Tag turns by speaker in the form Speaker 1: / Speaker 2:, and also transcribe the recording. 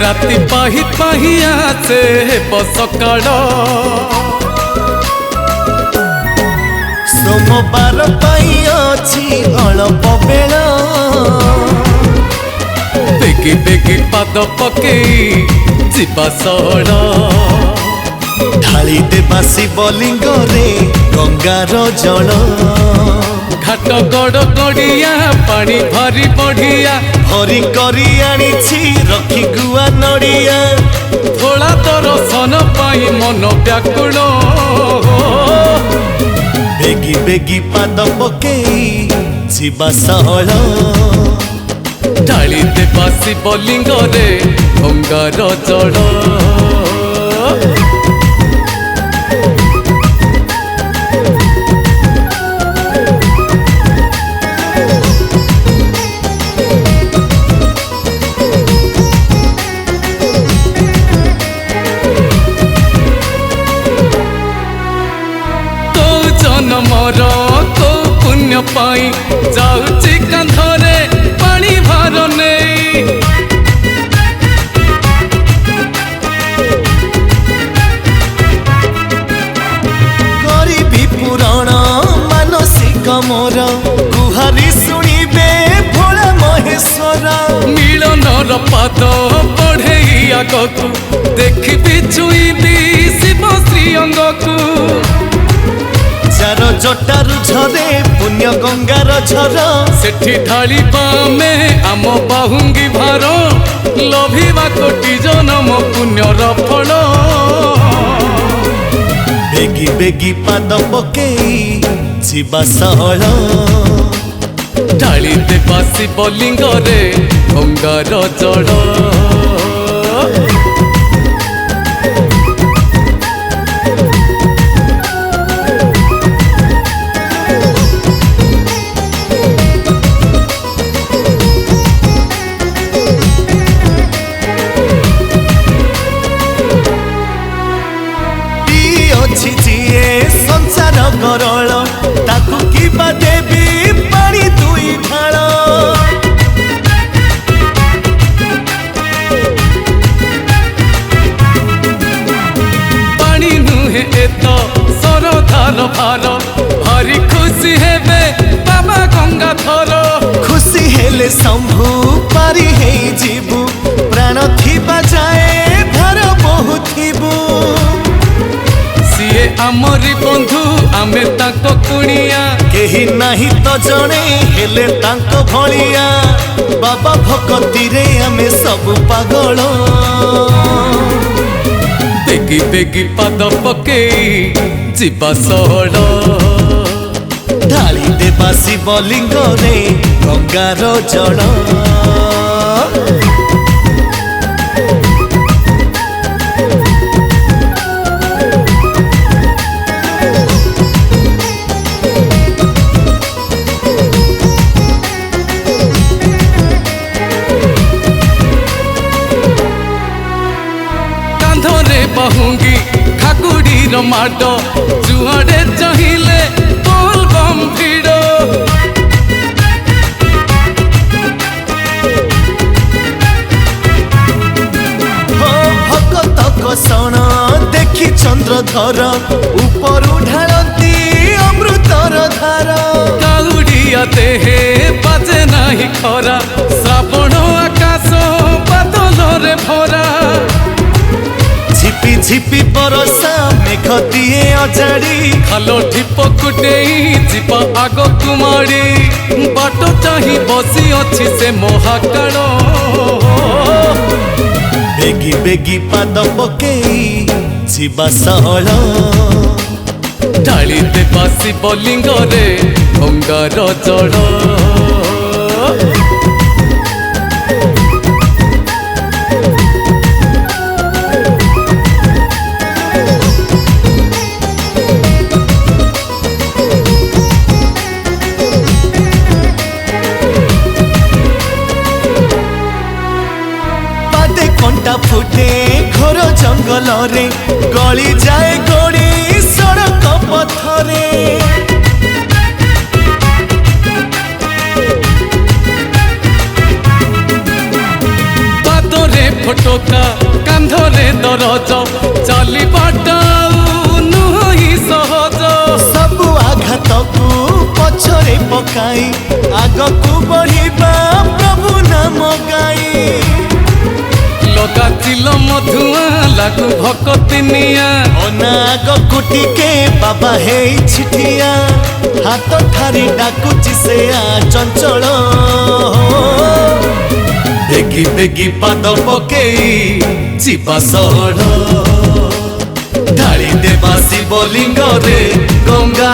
Speaker 1: राति पाही पाही आसे बसकाड़
Speaker 2: सोमवार अच्छी अल्प बेल
Speaker 1: बेगी बेगी पाद पकई जीवा सड़
Speaker 2: ढाली देवा शिवलिंग रे गंगार जल
Speaker 1: घाट गड़ गड़िया पानी भरी बढ़िया
Speaker 2: हरी करी आनिछि रखी गुआ नड़िया
Speaker 1: थोड़ा दर्शन पाई मन व्याकुल
Speaker 2: बेगी बेगी पाद पकई जीवा सहल
Speaker 1: ढाली देवा शिवलिंग रे गंगार जल मोर को पुण्य पाई जाऊची कांधरे पानी भार नहीं
Speaker 2: गरीबी पुराण मानसिक मोर गुहारी शुणिबे भोला महेश्वर
Speaker 1: मिलनर पाद बढ़े आगकू देखी छुईबी शिव श्री अंग को
Speaker 2: जार जटारु झरे पुण्य गंगार झर
Speaker 1: सेठी ढाली पामे आम बाहुंगी भार लभिबा कोटि जन्म पुण्यर फल
Speaker 2: बेगी बेगी पाद पकई जीवा सहल
Speaker 1: ढाली देवा शिवलिंग रे गंगार जल
Speaker 2: संसार करल ताकू की देवी पानी दुई ढाल
Speaker 1: पानी नुहे एत सरधार भार भारी खुशी हेबे बाबा गंगाधर
Speaker 2: खुशी हेले शंभु पारी हे जीवु प्राण थिबा जाए धर बहु थिबु
Speaker 1: सीए आमरी बंधु आमे ताको कुणिया
Speaker 2: केही नाही तो जणे हेले तांको भलिया बाबा भक्ति रे आमे सब पागल
Speaker 1: बेगी बेगी पाद पकई जीवा सड़
Speaker 2: ढाली देवा शिवलिंग रे गंगार जल
Speaker 1: बहुंगी ठाकुरीर माड जुआड़े चहिले बोल बम भिड़
Speaker 2: भगत कषण देखी चंद्रधर ऊपर ढालती अमृतर धार
Speaker 1: काउड़िया देहे बाजे नाही खरा श्रावण आकाश बादल रे भरा
Speaker 2: झिपी झिपी बरसा मेघ दिए अजाड़ी
Speaker 1: खालो ढिप कुटेई जीव आग कुमारी बाट चाही बसी अच्छी से महाकाल
Speaker 2: बेगी बेगी पाद पकई जीवा सहल
Speaker 1: ढाली देवा शिवलिंग रे गंगार जल
Speaker 2: जंगल रे गली जाए गोड़ी सड़क पथरे
Speaker 1: पादरे फटोका कांधरे दरज चलिबाटा नुही सहज
Speaker 2: सब आघात को पछरे पकाई आगकू बढ़िबा प्रभु नाम गाई
Speaker 1: लगाचिल मधुआ लागू भकतिनिया
Speaker 2: अनाग कुटिके बाबा हे छिठिया हाथ ठारी डाकुची से आ चंचल बेगी बेगी पाद पकेई जीवा सहड़ ढाली देवा शिवलिंग रे गंगा